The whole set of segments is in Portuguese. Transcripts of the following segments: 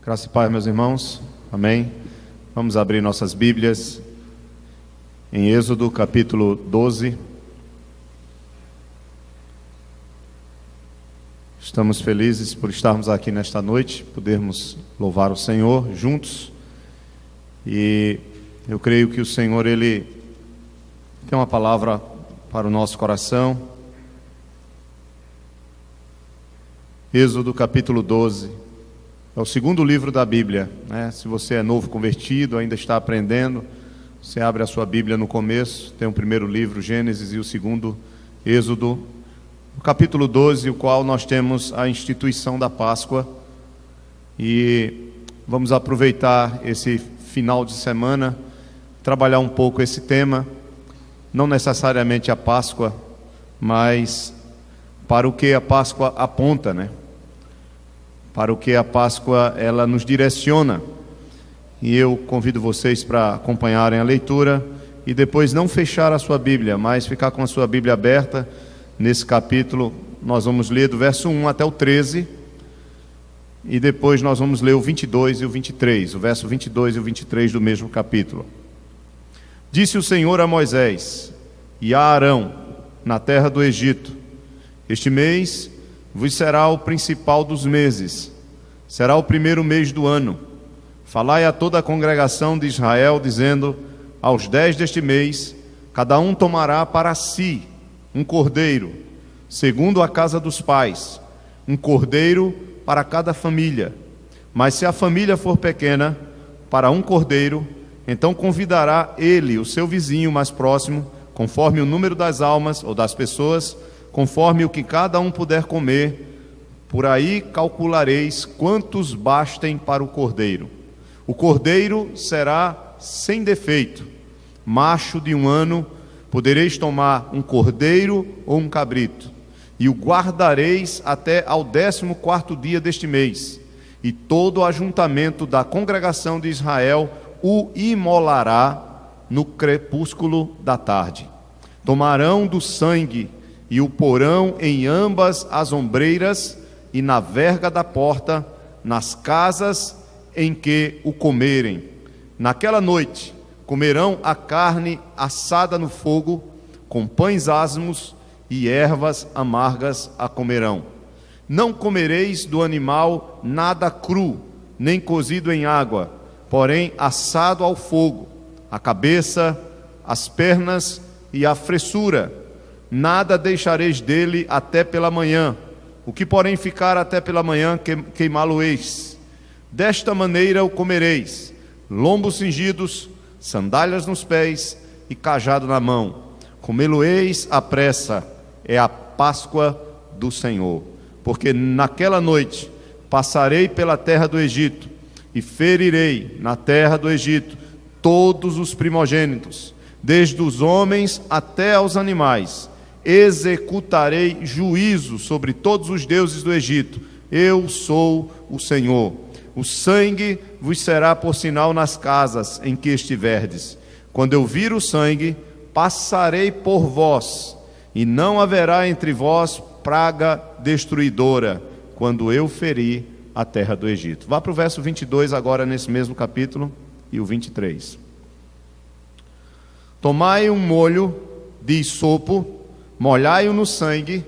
Graça e paz, meus irmãos. Amém. Vamos abrir nossas Bíblias em Êxodo capítulo 12. Estamos felizes por estarmos aqui nesta noite, podermos louvar o Senhor juntos. E eu creio que o Senhor, Ele tem uma palavra para o nosso coração. Êxodo capítulo 12. É o segundo livro da Bíblia, né? Se você é novo convertido, ainda está aprendendo, você abre a sua Bíblia no começo, tem o primeiro livro, Gênesis, e o segundo, Êxodo. No capítulo 12, o qual nós temos a instituição da Páscoa. E vamos aproveitar esse final de semana, trabalhar um pouco esse tema, não necessariamente a Páscoa, mas para o que a Páscoa aponta, né? Para o que a Páscoa ela nos direciona. E eu convido vocês para acompanharem a leitura e depois não fechar a sua Bíblia, mas ficar com a sua Bíblia aberta. Nesse capítulo nós vamos ler do verso 1 até o 13 e depois nós vamos ler o 22 e o 23, o verso 22 e o 23 do mesmo capítulo. Disse o Senhor a Moisés e a Arão na terra do Egito: este mês vos será o principal dos meses, será o primeiro mês do ano. Falai a toda a congregação de Israel, dizendo: aos 10 deste mês, cada um tomará para si um cordeiro, segundo a casa dos pais, um cordeiro para cada família. Mas se a família for pequena, para um cordeiro, então convidará ele o seu vizinho mais próximo, conforme o número das almas ou das pessoas, conforme o que cada um puder comer. Por aí calculareis quantos bastem para o cordeiro. O cordeiro será sem defeito, macho de 1 ano. Podereis tomar um cordeiro ou um cabrito, e o guardareis até ao 14º dia deste mês, e todo o ajuntamento da congregação de Israel o imolará no crepúsculo da tarde. Tomarão do sangue e o porão em ambas as ombreiras e na verga da porta, nas casas em que o comerem. Naquela noite comerão a carne assada no fogo, com pães asmos e ervas amargas a comerão. Não comereis do animal nada cru, nem cozido em água, porém assado ao fogo, a cabeça, as pernas e a fressura. Nada deixareis dele até pela manhã. O que porém ficar até pela manhã, queimá-lo-eis. Desta maneira o comereis: lombos cingidos, sandálias nos pés e cajado na mão. Comê-lo-eis à pressa, é a Páscoa do Senhor. Porque naquela noite passarei pela terra do Egito e ferirei na terra do Egito todos os primogênitos, desde os homens até aos animais. Executarei juízo sobre todos os deuses do Egito. Eu sou o Senhor. O sangue vos será por sinal nas casas em que estiverdes. Quando eu vir o sangue, passarei por vós, e não haverá entre vós praga destruidora, quando eu ferir a terra do Egito. Vá para o verso 22 agora, nesse mesmo capítulo, e o 23. Tomai um molho de hisopo, molhai-o no sangue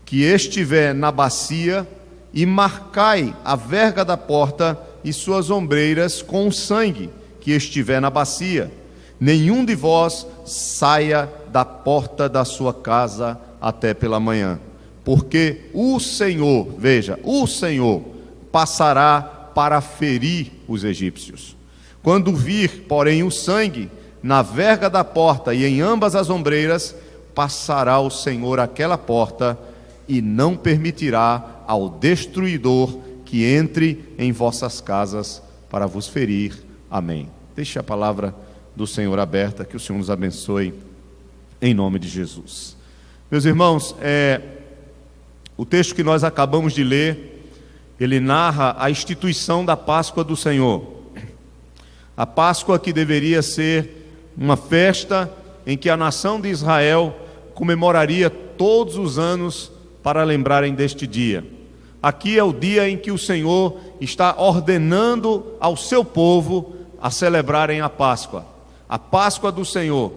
que estiver na bacia, e marcai a verga da porta e suas ombreiras com o sangue que estiver na bacia. Nenhum de vós saia da porta da sua casa até pela manhã, porque o Senhor, veja, o Senhor passará para ferir os egípcios. Quando vir, porém, o sangue na verga da porta e em ambas as ombreiras, passará o Senhor aquela porta e não permitirá ao destruidor que entre em vossas casas para vos ferir. Amém. Deixe a palavra do Senhor aberta, que o Senhor nos abençoe em nome de Jesus. Meus irmãos, o texto que nós acabamos de ler, ele narra a instituição da Páscoa do Senhor. A Páscoa que deveria ser uma festa em que a nação de Israel comemoraria todos os anos para lembrarem deste dia. aqui é o dia em que o Senhor está ordenando ao seu povo a celebrarem a Páscoa do Senhor,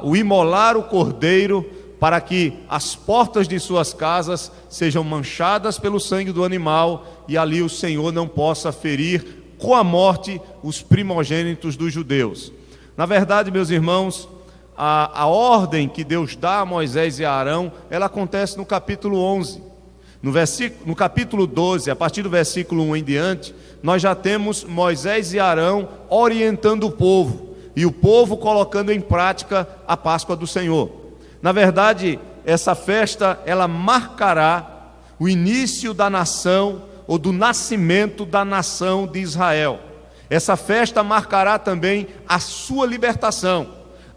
o imolar o cordeiro, para que as portas de suas casas sejam manchadas pelo sangue do animal, e ali o Senhor não possa ferir com a morte os primogênitos dos judeus. Na verdade, meus irmãos, a ordem que Deus dá a Moisés e a Arão, ela acontece no capítulo 11. No capítulo 12, a partir do versículo 1 em diante, nós já temos Moisés e Arão orientando o povo, e o povo colocando em prática a Páscoa do Senhor. Na verdade, essa festa, ela marcará o início da nação, ou do nascimento da nação de Israel. Essa festa marcará também a sua libertação,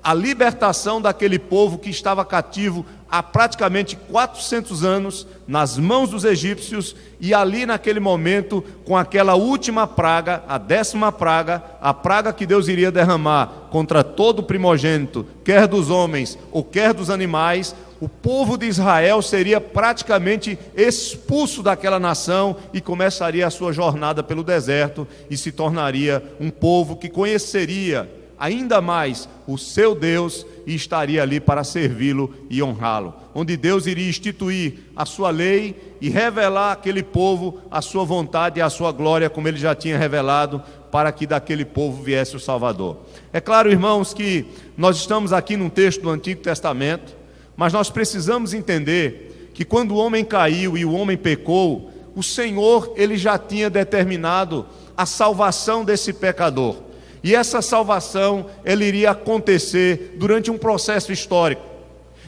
a libertação daquele povo que estava cativo há praticamente 400 anos nas mãos dos egípcios, e ali naquele momento, com aquela última praga, a 10ª praga, a praga que Deus iria derramar contra todo o primogênito, quer dos homens ou quer dos animais, o povo de Israel seria praticamente expulso daquela nação e começaria a sua jornada pelo deserto e se tornaria um povo que conheceria ainda mais o seu Deus e estaria ali para servi-lo e honrá-lo, onde Deus iria instituir a sua lei e revelar àquele povo a sua vontade e a sua glória, como ele já tinha revelado, para que daquele povo viesse o Salvador. É claro, irmãos, que nós estamos aqui num texto do Antigo Testamento, mas nós precisamos entender que quando o homem caiu e o homem pecou, o Senhor, ele já tinha determinado a salvação desse pecador. E essa salvação, ela iria acontecer durante um processo histórico.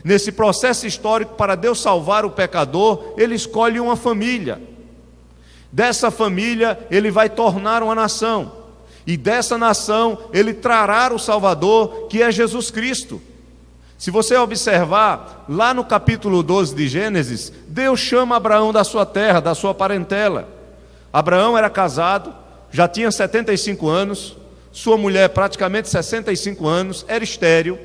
Nesse processo histórico, para Deus salvar o pecador, ele escolhe uma família. Dessa família, ele vai tornar uma nação. E dessa nação, ele trará o Salvador, que é Jesus Cristo. Se você observar, lá no capítulo 12 de Gênesis, Deus chama Abraão da sua terra, da sua parentela. Abraão era casado, já tinha 75 anos, sua mulher praticamente 65 anos, era estéril,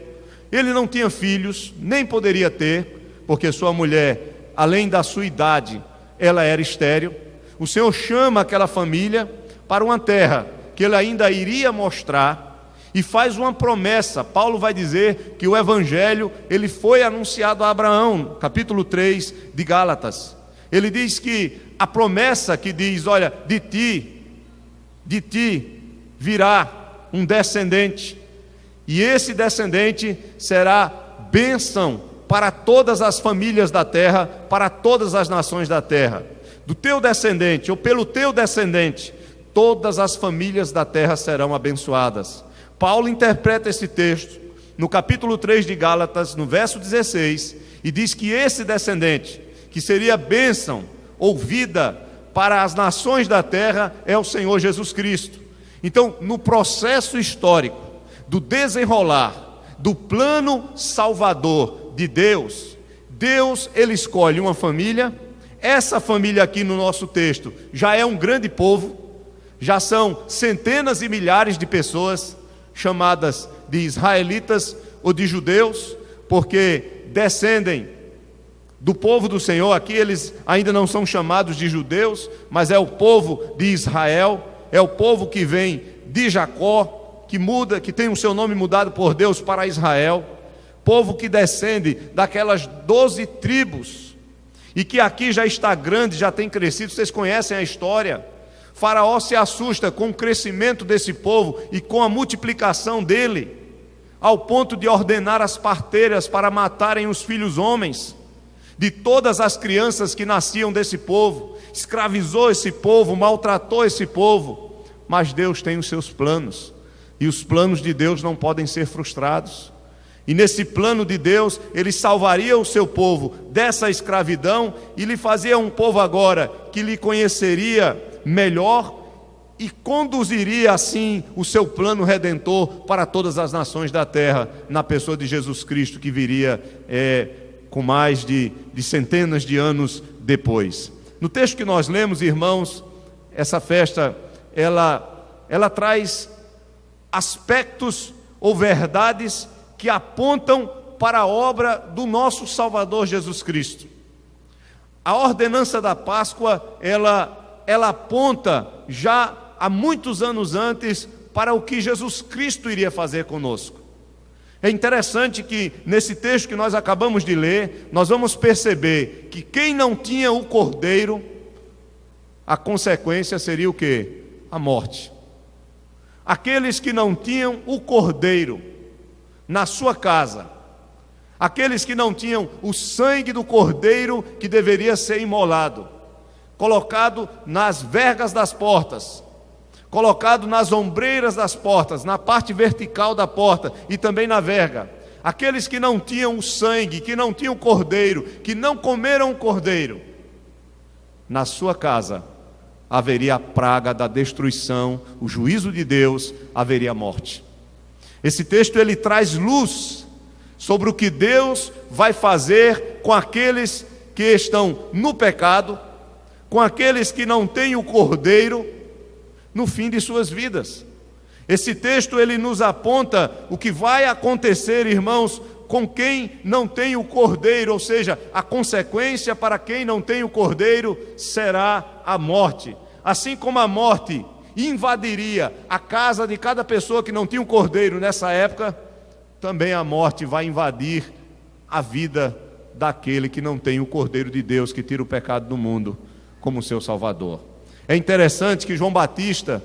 ele não tinha filhos, nem poderia ter, porque sua mulher, além da sua idade, ela era estéril. O Senhor chama aquela família para uma terra que ele ainda iria mostrar, e faz uma promessa. Paulo vai dizer que o Evangelho, ele foi anunciado a Abraão, capítulo 3 de Gálatas. Ele diz que a promessa que diz, olha, de ti virá um descendente, e esse descendente será bênção para todas as famílias da terra, para todas as nações da terra. Do teu descendente, ou pelo teu descendente, todas as famílias da terra serão abençoadas. Paulo interpreta esse texto no capítulo 3 de Gálatas, no verso 16, e diz que esse descendente, que seria bênção ou vida para as nações da terra, é o Senhor Jesus Cristo. Então, no processo histórico do desenrolar do plano salvador de Deus, ele escolhe uma família. Essa família aqui no nosso texto já é um grande povo, já são centenas e milhares de pessoas chamadas de israelitas ou de judeus, porque descendem do povo do Senhor. Aqui eles ainda não são chamados de judeus, mas é o povo de Israel, é o povo que vem de Jacó, que tem o seu nome mudado por Deus para Israel, povo que descende daquelas 12 tribos, e que aqui já está grande, já tem crescido. Vocês conhecem a história. Faraó se assusta com o crescimento desse povo e com a multiplicação dele, ao ponto de ordenar as parteiras para matarem os filhos homens de todas as crianças que nasciam desse povo. Escravizou esse povo, maltratou esse povo. Mas Deus tem os seus planos, e os planos de Deus não podem ser frustrados. E nesse plano de Deus, ele salvaria o seu povo dessa escravidão e lhe fazia um povo agora que lhe conheceria melhor e conduziria assim o seu plano redentor para todas as nações da terra, na pessoa de Jesus Cristo, que viria com mais de centenas de anos depois. No texto que nós lemos, irmãos, essa festa ela traz aspectos ou verdades que apontam para a obra do nosso Salvador Jesus Cristo. A ordenança da Páscoa, ela aponta já há muitos anos antes para o que Jesus Cristo iria fazer conosco. É interessante que nesse texto que nós acabamos de ler, nós vamos perceber que quem não tinha o cordeiro, a consequência seria o quê? A morte. Aqueles que não tinham o cordeiro na sua casa, aqueles que não tinham o sangue do cordeiro que deveria ser imolado, colocado nas vergas das portas, colocado nas ombreiras das portas, na parte vertical da porta e também na verga. Aqueles que não tinham o sangue, que não tinham o cordeiro, que não comeram o cordeiro, na sua casa haveria a praga da destruição, o juízo de Deus, haveria morte. Esse texto ele traz luz sobre o que Deus vai fazer com aqueles que estão no pecado, com aqueles que não têm o cordeiro no fim de suas vidas. Esse texto ele nos aponta o que vai acontecer, irmãos, com quem não tem o cordeiro, ou seja, a consequência para quem não tem o cordeiro será a morte. Assim como a morte invadiria a casa de cada pessoa que não tinha o cordeiro nessa época, também a morte vai invadir a vida daquele que não tem o cordeiro de Deus, que tira o pecado do mundo como seu Salvador. É interessante que João Batista,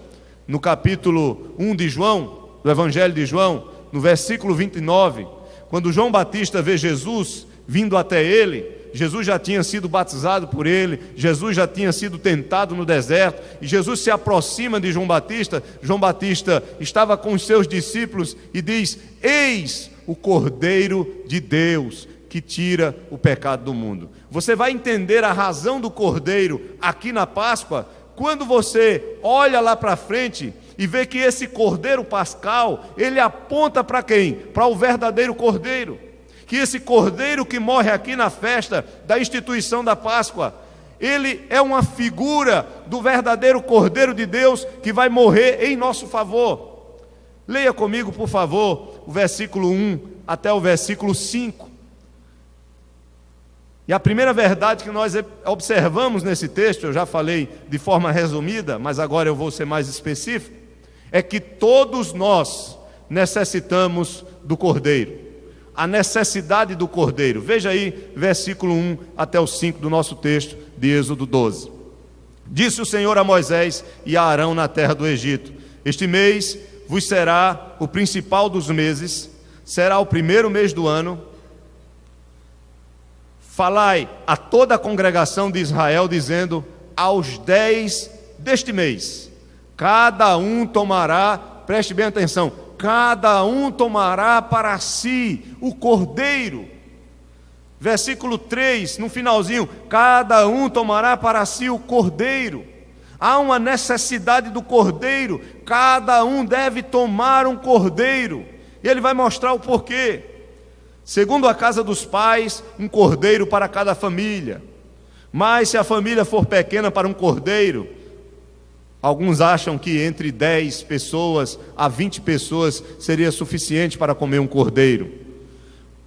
no capítulo 1 de João, do Evangelho de João, no versículo 29, quando João Batista vê Jesus vindo até ele, Jesus já tinha sido batizado por ele, Jesus já tinha sido tentado no deserto, e Jesus se aproxima de João Batista estava com os seus discípulos e diz: eis o Cordeiro de Deus, que tira o pecado do mundo. Você vai entender a razão do Cordeiro aqui na Páscoa, quando você olha lá para frente e vê que esse Cordeiro Pascal, ele aponta para quem? Para o verdadeiro Cordeiro. Que esse Cordeiro que morre aqui na festa da instituição da Páscoa, ele é uma figura do verdadeiro Cordeiro de Deus que vai morrer em nosso favor. Leia comigo, por favor, o versículo 1 até o versículo 5. E a primeira verdade que nós observamos nesse texto, eu já falei de forma resumida, mas agora eu vou ser mais específico, é que todos nós necessitamos do Cordeiro. A necessidade do Cordeiro. Veja aí, versículo 1 até o 5 do nosso texto de Êxodo 12. Disse o Senhor a Moisés e a Arão na terra do Egito: este mês vos será o principal dos meses, será o primeiro mês do ano. Falai a toda a congregação de Israel, dizendo: aos 10 deste mês, cada um tomará, preste bem atenção, cada um tomará para si o cordeiro. Versículo 3, no finalzinho: cada um tomará para si o cordeiro. Há uma necessidade do cordeiro, cada um deve tomar um cordeiro. E ele vai mostrar o porquê. Segundo a casa dos pais, um cordeiro para cada família. Mas se a família for pequena para um cordeiro, alguns acham que entre 10 pessoas a 20 pessoas seria suficiente para comer um cordeiro.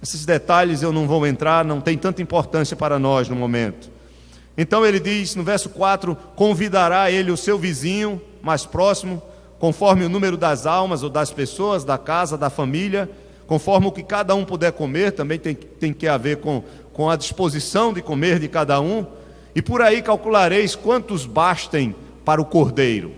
Esses detalhes eu não vou entrar, não tem tanta importância para nós no momento. Então ele diz no verso 4: convidará ele o seu vizinho mais próximo, conforme o número das almas ou das pessoas da casa, da família, conforme o que cada um puder comer, também tem que haver com a disposição de comer de cada um, e por aí calculareis quantos bastem para o cordeiro.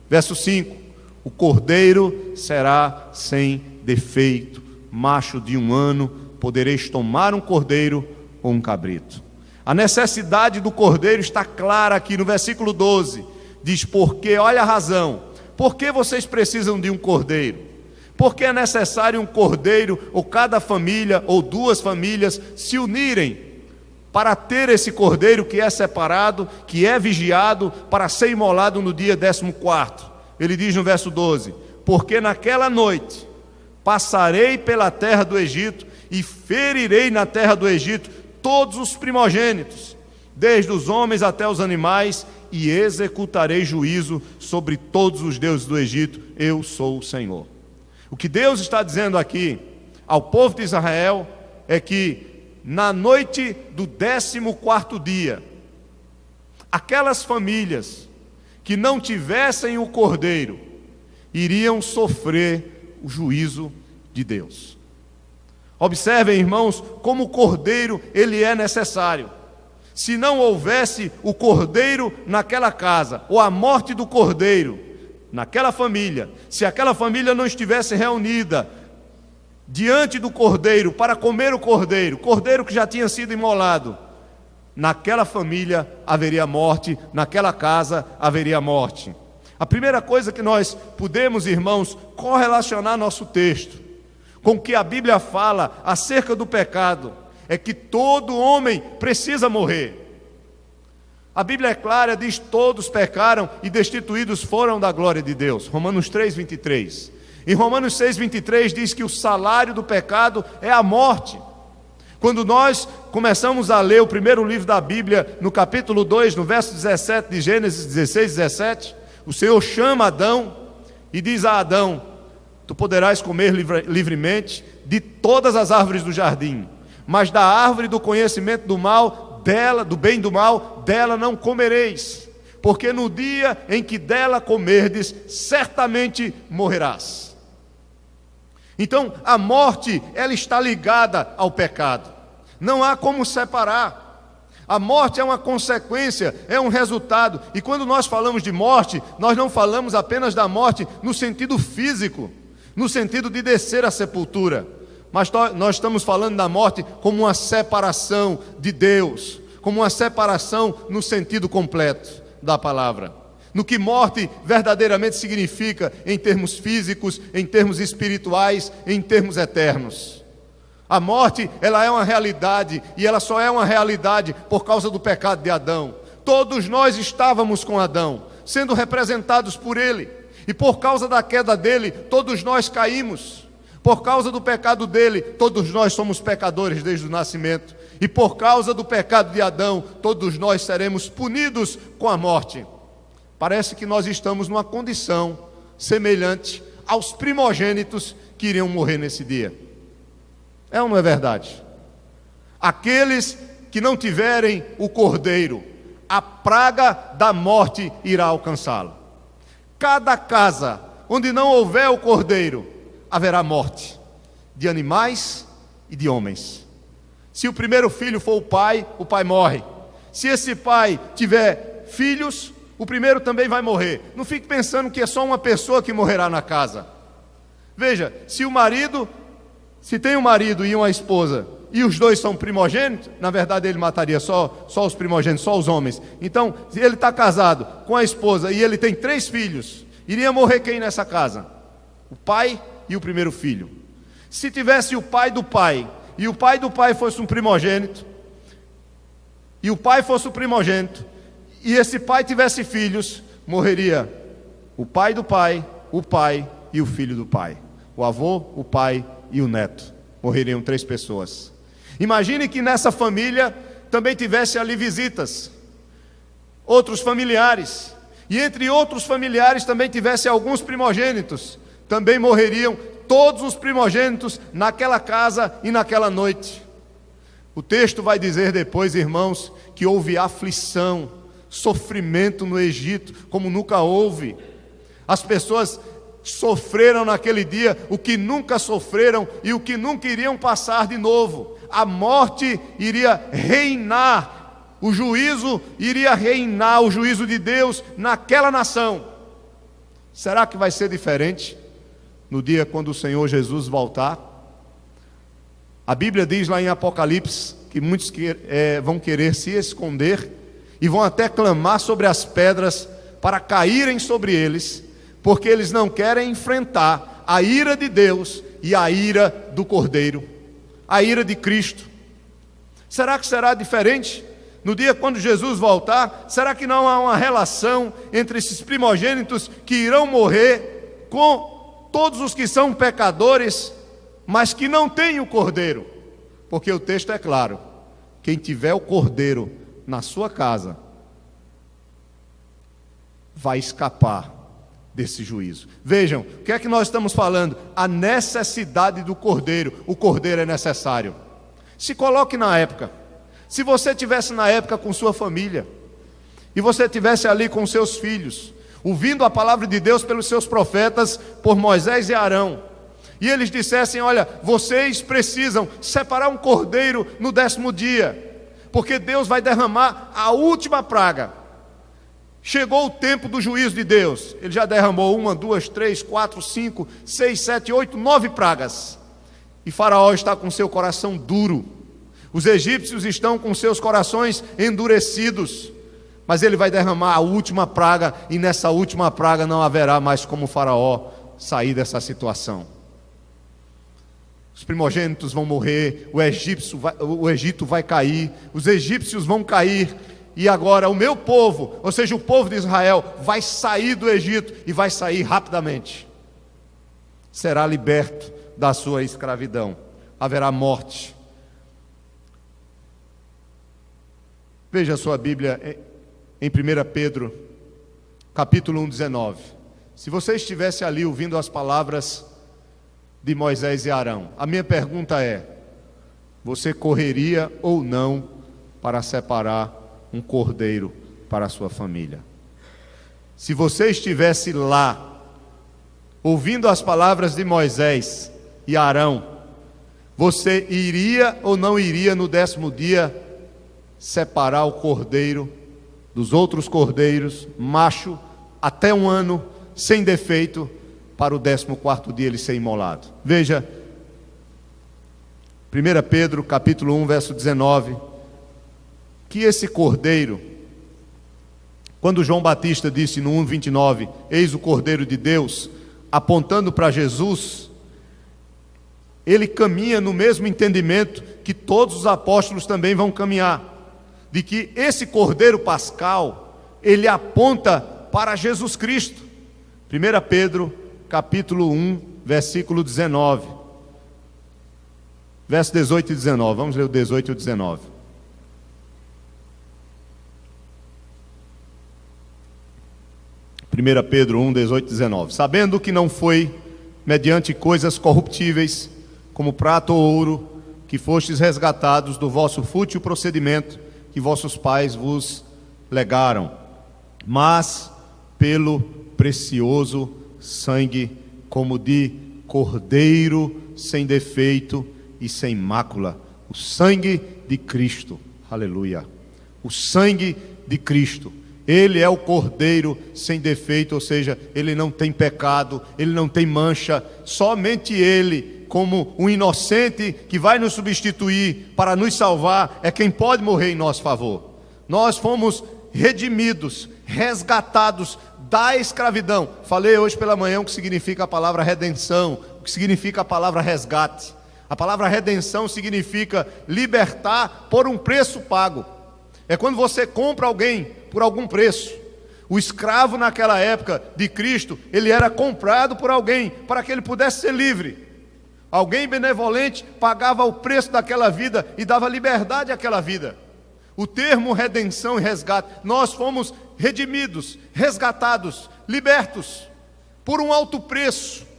Verso 5: o cordeiro será sem defeito, macho de 1 ano, podereis tomar um cordeiro ou um cabrito. A necessidade do cordeiro está clara aqui no versículo 12, diz: porque, olha a razão, por que vocês precisam de um cordeiro? Porque é necessário um cordeiro, ou cada família, ou 2 famílias se unirem para ter esse cordeiro que é separado, que é vigiado, para ser imolado no dia 14º. Ele diz no verso 12: porque naquela noite passarei pela terra do Egito e ferirei na terra do Egito todos os primogênitos, desde os homens até os animais, e executarei juízo sobre todos os deuses do Egito. Eu sou o Senhor. O que Deus está dizendo aqui ao povo de Israel é que na noite do 14º dia, Aquelas famílias que não tivessem o cordeiro iriam sofrer o juízo de Deus. Observem, irmãos, como o cordeiro ele é necessário. Se não houvesse o cordeiro naquela casa, ou a morte do cordeiro naquela família, se aquela família não estivesse reunida diante do cordeiro para comer o cordeiro que já tinha sido imolado, naquela família haveria morte, naquela casa haveria morte. A primeira coisa que nós podemos, irmãos, correlacionar nosso texto com o que a Bíblia fala acerca do pecado, é que todo homem precisa morrer. A Bíblia é clara, diz: todos pecaram e destituídos foram da glória de Deus. Romanos 3:23. Em Romanos 6:23 diz que o salário do pecado é a morte. Quando nós começamos a ler o primeiro livro da Bíblia, no capítulo 2, no verso 17 de Gênesis 16, 17, o Senhor chama Adão e diz a Adão: tu poderás comer livremente de todas as árvores do jardim, mas da árvore do conhecimento do mal, do bem e do mal, dela não comereis, porque no dia em que dela comerdes, certamente morrerás. Então, a morte, ela está ligada ao pecado. Não há como separar. A morte é uma consequência, é um resultado. E quando nós falamos de morte, nós não falamos apenas da morte no sentido físico, no sentido de descer à sepultura, mas nós estamos falando da morte como uma separação de Deus, como uma separação no sentido completo da palavra. No que morte verdadeiramente significa em termos físicos, em termos espirituais, em termos eternos. A morte, ela é uma realidade, e ela só é uma realidade por causa do pecado de Adão. Todos nós estávamos com Adão, sendo representados por ele, e por causa da queda dele, todos nós caímos. Por causa do pecado dele, todos nós somos pecadores desde o nascimento, e por causa do pecado de Adão, todos nós seremos punidos com a morte. Parece que nós estamos numa condição semelhante aos primogênitos que iriam morrer nesse dia. É ou não é verdade? Aqueles que não tiverem o cordeiro, a praga da morte irá alcançá-lo. Cada casa onde não houver o cordeiro, haverá morte de animais e de homens. Se o primeiro filho for o pai morre. Se esse pai tiver filhos, o primeiro também vai morrer. Não fique pensando que é só uma pessoa que morrerá na casa. Veja, se tem um marido e uma esposa, e os dois são primogênitos, na verdade ele mataria só os primogênitos, só os homens. Então, se ele está casado com a esposa e ele tem 3 filhos, iria morrer quem nessa casa? O pai e o primeiro filho. Se tivesse o pai do pai, e o pai do pai fosse um primogênito, e o pai fosse o primogênito, e esse pai tivesse filhos, morreria o pai do pai, o pai e o filho do pai. O avô, o pai e o neto. Morreriam 3 pessoas. Imagine que nessa família também tivesse ali visitas, outros familiares, e entre outros familiares também tivesse alguns primogênitos. Também morreriam todos os primogênitos naquela casa e naquela noite. O texto vai dizer depois, irmãos, que houve aflição, sofrimento no Egito, como nunca houve. As pessoas sofreram naquele dia o que nunca sofreram e o que nunca iriam passar de novo. A morte iria reinar, o juízo iria reinar, o juízo de Deus naquela nação. Será que vai ser diferente no dia quando o Senhor Jesus voltar? A Bíblia diz lá em Apocalipse que muitos vão querer se esconder e vão até clamar sobre as pedras para caírem sobre eles, porque eles não querem enfrentar a ira de Deus e a ira do Cordeiro, a ira de Cristo. Será que será diferente no dia quando Jesus voltar? Será que não há uma relação entre esses primogênitos que irão morrer com todos os que são pecadores, mas que não têm o Cordeiro? Porque o texto é claro: quem tiver o Cordeiro na sua casa vai escapar desse juízo. Vejam, o que é que nós estamos falando? A necessidade do Cordeiro. O Cordeiro é necessário. Se coloque na época. Se você estivesse na época com sua família, e você estivesse ali com seus filhos, ouvindo a palavra de Deus pelos seus profetas, por Moisés e Arão, e eles dissessem: olha, vocês precisam separar um cordeiro no 10º dia, porque Deus vai derramar a última praga. Chegou o tempo do juízo de Deus. Ele já derramou 1, 2, 3, 4, 5, 6, 7, 8, 9 pragas. E Faraó está com seu coração duro. Os egípcios estão com seus corações endurecidos. Mas ele vai derramar a última praga, e nessa última praga não haverá mais como Faraó sair dessa situação. Os primogênitos vão morrer, o Egito vai cair, os egípcios vão cair, e agora o meu povo, ou seja, o povo de Israel, vai sair do Egito, e vai sair rapidamente. Será liberto da sua escravidão. Haverá morte. Veja a sua Bíblia em 1 Pedro, capítulo 1, 19. Se você estivesse ali ouvindo as palavras de Moisés e Arão, a minha pergunta é: você correria ou não para separar um cordeiro para a sua família? Se você estivesse lá, ouvindo as palavras de Moisés e Arão, você iria ou não iria no 10º dia separar o cordeiro dos outros cordeiros, macho, até 1 ano, sem defeito, para o 14º dia ele ser imolado? Veja, 1 Pedro, capítulo 1, verso 19, que esse cordeiro, quando João Batista disse no 1:29, eis o Cordeiro de Deus, apontando para Jesus, ele caminha no mesmo entendimento que todos os apóstolos também vão caminhar, de que esse Cordeiro Pascal, ele aponta para Jesus Cristo. 1 Pedro, capítulo 1, versículo 19, verso 18 e 19, vamos ler o 18 e o 19. Pedro 1, 18 e 19. Sabendo que não foi mediante coisas corruptíveis, como prata ou ouro, que fostes resgatados do vosso fútil procedimento que vossos pais vos legaram, mas pelo precioso sangue, como de cordeiro sem defeito e sem mácula, o sangue de Cristo. Aleluia! O sangue de Cristo. Ele é o cordeiro sem defeito, ou seja, ele não tem pecado, ele não tem mancha. Somente ele, como um inocente que vai nos substituir para nos salvar, é quem pode morrer em nosso favor. Nós fomos redimidos, resgatados da escravidão. Falei hoje pela manhã o que significa a palavra redenção, o que significa a palavra resgate. A palavra redenção significa libertar por um preço pago. É quando você compra alguém por algum preço. O escravo naquela época de Cristo, ele era comprado por alguém para que ele pudesse ser livre. Alguém benevolente pagava o preço daquela vida e dava liberdade àquela vida. O termo redenção e resgate, nós fomos redimidos, resgatados, libertos por um alto preço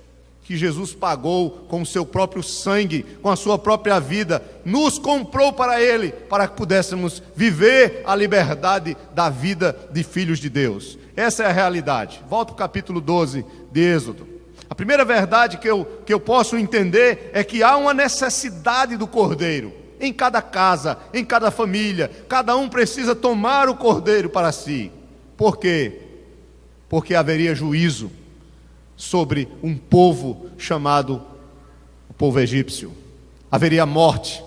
que Jesus pagou com o seu próprio sangue, com a sua própria vida, nos comprou para Ele, para que pudéssemos viver a liberdade da vida de filhos de Deus. Essa é a realidade. Volto para o capítulo 12 de Êxodo. A primeira verdade que eu posso entender é que há uma necessidade do cordeiro. Em cada casa, em cada família, cada um precisa tomar o cordeiro para si. Por quê? Porque haveria juízo sobre um povo chamado o povo egípcio. Haveria morte.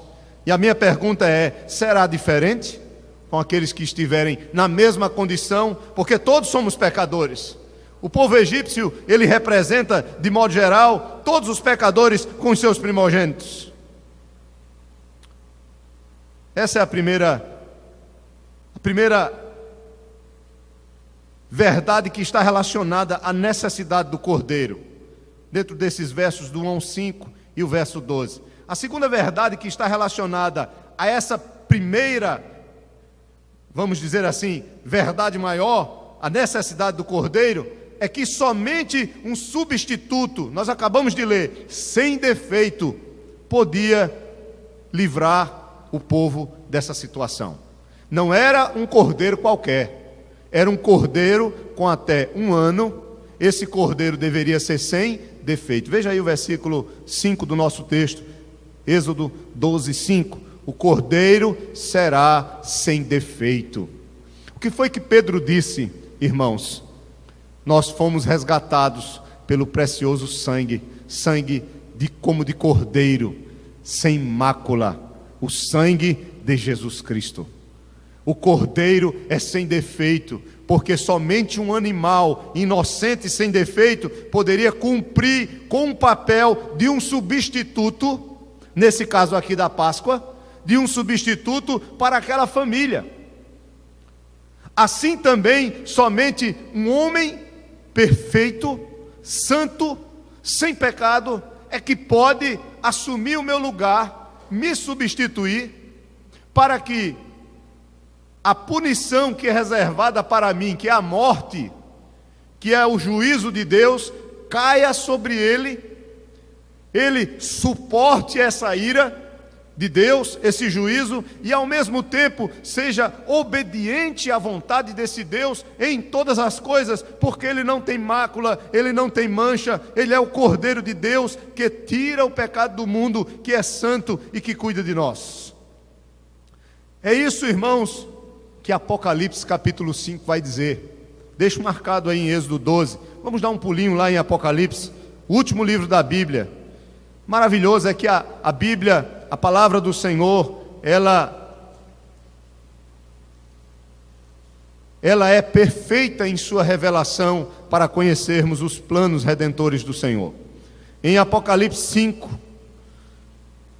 E a minha pergunta é: será diferente com aqueles que estiverem na mesma condição? Porque todos somos pecadores. O povo egípcio, ele representa, de modo geral, todos os pecadores com os seus primogênitos. Essa é a primeira verdade que está relacionada à necessidade do cordeiro, dentro desses versos do 1 ao 5 e o verso 12. A segunda verdade que está relacionada a essa primeira, vamos dizer assim, verdade maior, a necessidade do cordeiro, é que somente um substituto, nós acabamos de ler, sem defeito, podia livrar o povo dessa situação. Não era um cordeiro qualquer, era um cordeiro com até 1 ano. Esse cordeiro deveria ser sem defeito. Veja aí o versículo 5 do nosso texto, Êxodo 12, 5. O cordeiro será sem defeito. O que foi que Pedro disse, irmãos? Nós fomos resgatados pelo precioso sangue como de cordeiro, sem mácula, o sangue de Jesus Cristo. O cordeiro é sem defeito, porque somente um animal inocente e sem defeito poderia cumprir com o papel de um substituto, nesse caso aqui da Páscoa, de um substituto para aquela família. Assim também, somente um homem perfeito, santo, sem pecado, é que pode assumir o meu lugar, me substituir, para que a punição que é reservada para mim, que é a morte, que é o juízo de Deus, caia sobre ele, ele suporte essa ira de Deus, esse juízo, e ao mesmo tempo seja obediente à vontade desse Deus em todas as coisas, porque ele não tem mácula, ele não tem mancha, ele é o Cordeiro de Deus que tira o pecado do mundo, que é santo e que cuida de nós. É isso, irmãos, que Apocalipse capítulo 5 vai dizer. Deixo marcado aí em Êxodo 12. Vamos dar um pulinho lá em Apocalipse, o último livro da Bíblia. Maravilhoso é que a Bíblia, a palavra do Senhor, ela é perfeita em sua revelação para conhecermos os planos redentores do Senhor. Em Apocalipse 5,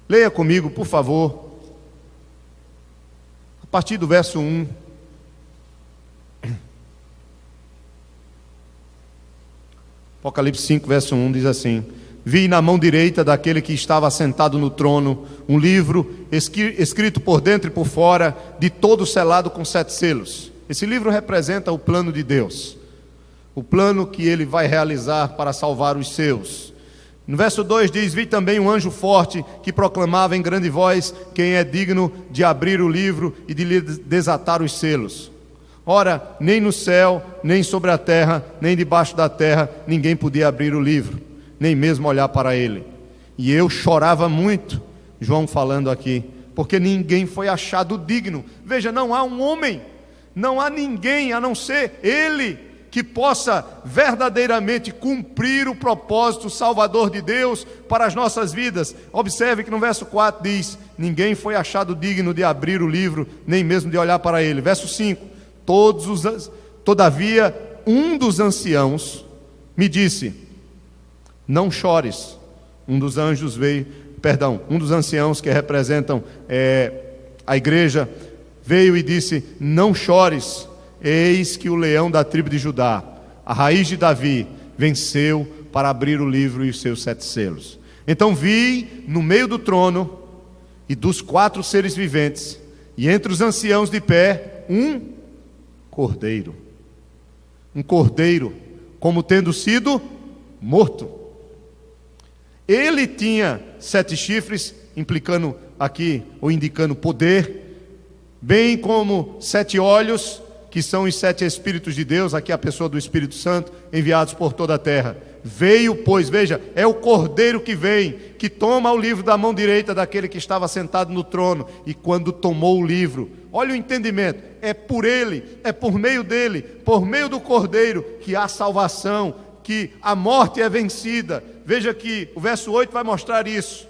leia comigo, por favor, a partir do verso 1. Apocalipse 5, verso 1 diz assim: Vi na mão direita daquele que estava assentado no trono um livro escrito por dentro e por fora, de todo selado com 7 selos. Esse livro representa o plano de Deus, o plano que ele vai realizar para salvar os seus. No verso 2 diz: Vi também um anjo forte que proclamava em grande voz: Quem é digno de abrir o livro e de lhe desatar os selos? Ora, nem no céu, nem sobre a terra, nem debaixo da terra, ninguém podia abrir o livro, nem mesmo olhar para ele. E eu chorava muito, João falando aqui, porque ninguém foi achado digno. Veja, não há um homem, não há ninguém a não ser ele, que possa verdadeiramente cumprir o propósito salvador de Deus para as nossas vidas. Observe que no verso 4 diz: ninguém foi achado digno de abrir o livro, nem mesmo de olhar para ele. Verso 5: Todavia um dos anciãos me disse: não chores. Um dos anciãos que representam a igreja, veio e disse: não chores, eis que o leão da tribo de Judá, a raiz de Davi, venceu para abrir o livro e os seus 7 selos. Então vi no meio do trono e dos 4 seres viventes, e entre os anciãos de pé, um cordeiro, como tendo sido morto. Ele tinha 7 chifres, implicando aqui, ou indicando poder, bem como 7 olhos, que são os 7 Espíritos de Deus, aqui a pessoa do Espírito Santo, enviados por toda a terra. Veio, pois, veja, é o cordeiro que vem, que toma o livro da mão direita daquele que estava sentado no trono, e quando tomou o livro, olha o entendimento, é por ele, é por meio dele, por meio do cordeiro, que há salvação, que a morte é vencida. Veja que o verso 8 vai mostrar isso.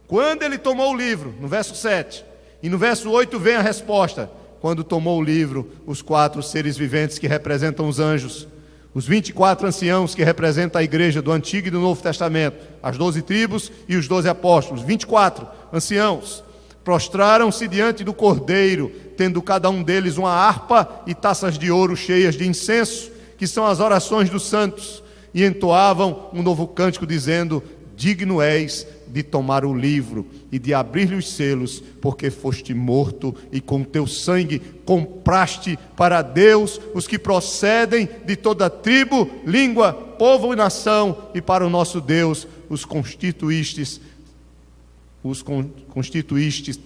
Quando ele tomou o livro, no verso 7, e no verso 8 vem a resposta: quando tomou o livro, os 4 seres viventes que representam os anjos, os 24 anciãos que representam a igreja do Antigo e do Novo Testamento, as 12 tribos e os 12 apóstolos, 24 anciãos, prostraram-se diante do Cordeiro, tendo cada um deles uma harpa e taças de ouro cheias de incenso, que são as orações dos santos, e entoavam um novo cântico dizendo: digno és de tomar o livro e de abrir-lhe os selos, porque foste morto e com teu sangue compraste para Deus os que procedem de toda tribo, língua, povo e nação, e para o nosso Deus os constituístes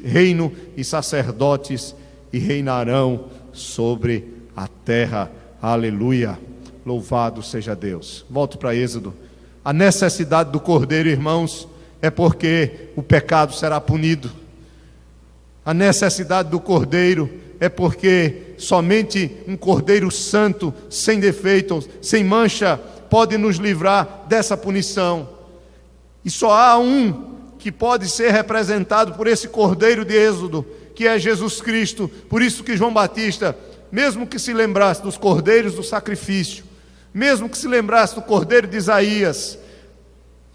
reino e sacerdotes, e reinarão sobre a terra. Aleluia. Louvado seja Deus. Volto para Êxodo. A necessidade do cordeiro, irmãos, é porque o pecado será punido. A necessidade do cordeiro é porque somente um cordeiro santo, sem defeito, sem mancha, pode nos livrar dessa punição. E só há um que pode ser representado por esse cordeiro de Êxodo, que é Jesus Cristo. Por isso que João Batista, mesmo que se lembrasse dos cordeiros do sacrifício, mesmo que se lembrasse do cordeiro de Isaías,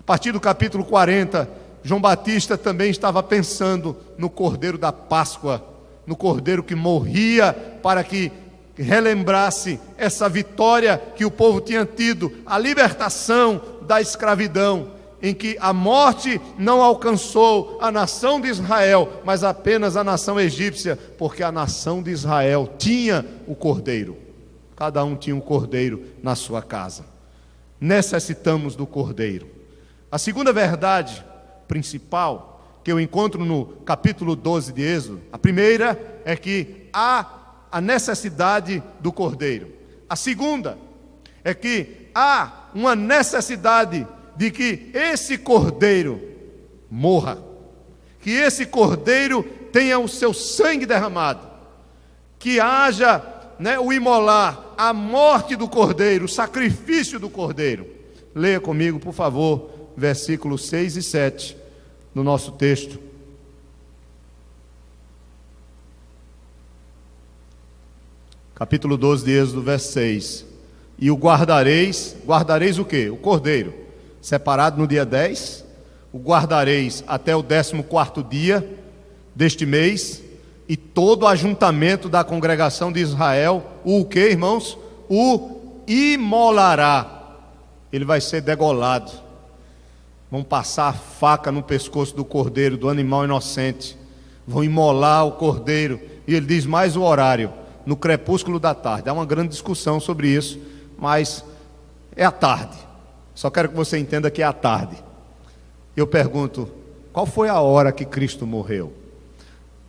a partir do capítulo 40, João Batista também estava pensando no cordeiro da Páscoa, no cordeiro que morria para que relembrasse essa vitória que o povo tinha tido, a libertação da escravidão, em que a morte não alcançou a nação de Israel, mas apenas a nação egípcia, porque a nação de Israel tinha o cordeiro. Cada um tinha um cordeiro na sua casa. Necessitamos do cordeiro. A segunda verdade principal que eu encontro no capítulo 12 de Êxodo, a primeira é que há a necessidade do cordeiro. A segunda é que há uma necessidade de que esse cordeiro morra, que esse cordeiro tenha o seu sangue derramado, que haja, o imolar, a morte do cordeiro, o sacrifício do cordeiro. Leia comigo, por favor, versículos 6 e 7 no nosso texto. Capítulo 12 de Êxodo, verso 6. E o guardareis o quê? O cordeiro, separado no dia 10, o guardareis até o 14º dia deste mês, e todo o ajuntamento da congregação de Israel, o quê, irmãos? O imolará. Ele vai ser degolado. Vão passar a faca no pescoço do cordeiro, do animal inocente. Vão imolar o cordeiro. E ele diz mais o horário, no crepúsculo da tarde. Há uma grande discussão sobre isso, mas é à tarde. Só quero que você entenda que é à tarde. Eu pergunto, qual foi a hora que Cristo morreu?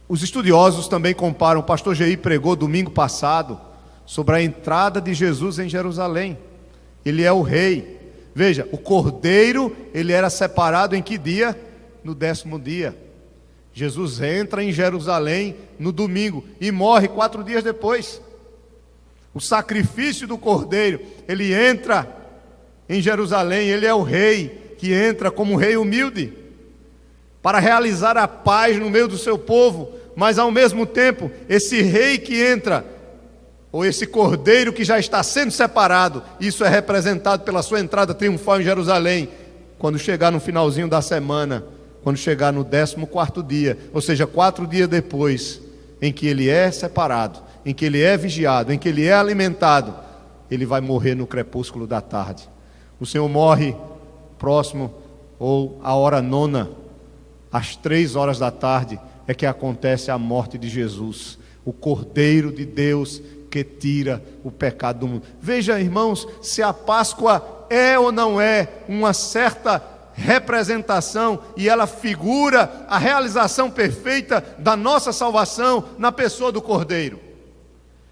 Os estudiosos também comparam. O pastor Geí pregou domingo passado sobre a entrada de Jesus em Jerusalém. Ele é o rei. Veja, o cordeiro, ele era separado em que dia? No 10º dia. Jesus entra em Jerusalém no domingo e morre 4 dias depois. O sacrifício do cordeiro, ele entra em Jerusalém, ele é o rei que entra como um rei humilde para realizar a paz no meio do seu povo, mas ao mesmo tempo, esse rei que entra, ou esse cordeiro que já está sendo separado, isso é representado pela sua entrada triunfal em Jerusalém, quando chegar no finalzinho da semana, quando chegar no 14º dia, ou seja, 4 dias depois, em que ele é separado, em que ele é vigiado, em que ele é alimentado, ele vai morrer no crepúsculo da tarde. O Senhor morre próximo, ou à hora 9, às 3 horas da tarde, é que acontece a morte de Jesus, o Cordeiro de Deus que tira o pecado do mundo. Veja, irmãos, se a Páscoa é ou não é uma certa representação, e ela figura a realização perfeita da nossa salvação na pessoa do Cordeiro.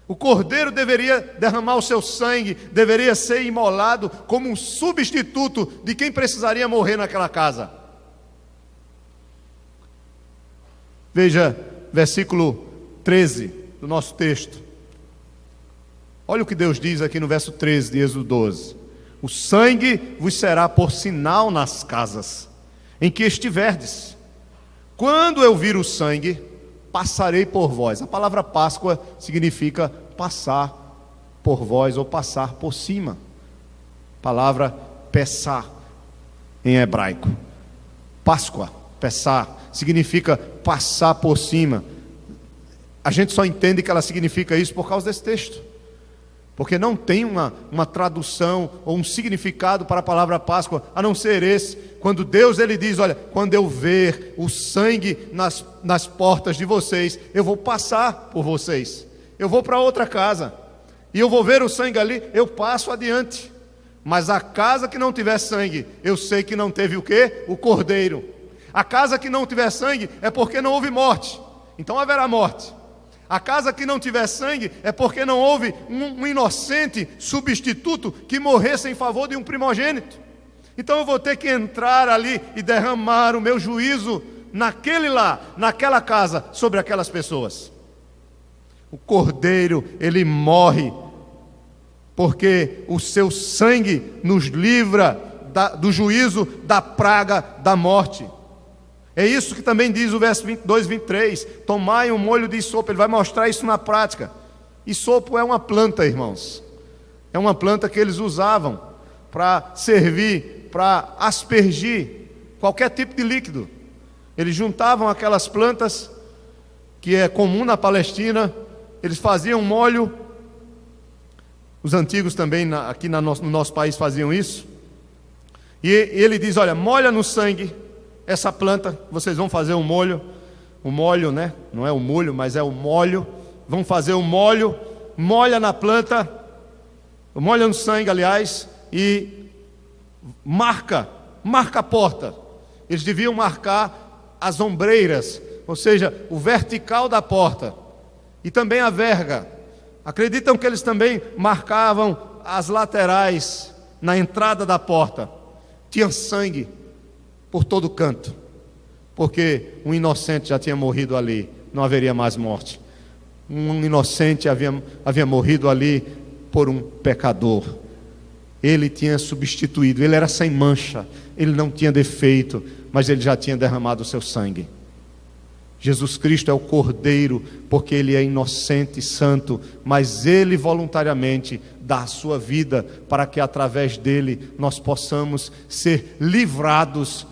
O Cordeiro deveria derramar o seu sangue, deveria ser imolado como um substituto de quem precisaria morrer naquela casa. Veja, versículo 13 do nosso texto. Olha o que Deus diz aqui no verso 13 de Êxodo 12. O sangue vos será por sinal nas casas em que estiverdes. Quando eu vir o sangue, passarei por vós. A palavra Páscoa significa passar por vós ou passar por cima. Palavra Pessah em hebraico. Páscoa, Pessah, significa passar por cima. A gente só entende que ela significa isso por causa desse texto, porque não tem uma tradução ou um significado para a palavra Páscoa, a não ser esse. Quando Deus ele diz, olha, quando eu ver o sangue nas portas de vocês, eu vou passar por vocês, eu vou para outra casa, e eu vou ver o sangue ali, eu passo adiante. Mas a casa que não tiver sangue, eu sei que não teve o quê? O cordeiro. A casa que não tiver sangue é porque não houve morte, então haverá morte. A casa que não tiver sangue é porque não houve um inocente substituto que morresse em favor de um primogênito. Então eu vou ter que entrar ali e derramar o meu juízo naquela casa, sobre aquelas pessoas. O cordeiro, ele morre, porque o seu sangue nos livra do juízo, da praga, da morte. É isso que também diz o verso 22, 23. Tomai um molho de isopo. Ele vai mostrar isso na prática. Isopo é uma planta, irmãos. É uma planta que eles usavam para servir, para aspergir qualquer tipo de líquido. Eles juntavam aquelas plantas, que é comum na Palestina. Eles faziam molho. Os antigos também aqui no nosso país faziam isso. E ele diz, olha, molha no sangue essa planta, vocês vão fazer um molho. O molho, né? Não é o molho, mas é o molho. Vão fazer o molho, molha na planta, molha no sangue, aliás, e marca a porta. Eles deviam marcar as ombreiras, ou seja, o vertical da porta, e também a verga. Acreditam que eles também marcavam as laterais na entrada da porta. Tinha sangue por todo canto, porque um inocente já tinha morrido ali, não haveria mais morte. Um inocente havia morrido ali por um pecador. Ele tinha substituído, ele era sem mancha, ele não tinha defeito, mas ele já tinha derramado o seu sangue. Jesus Cristo é o Cordeiro, porque ele é inocente e santo, mas ele voluntariamente dá a sua vida para que através dele nós possamos ser livrados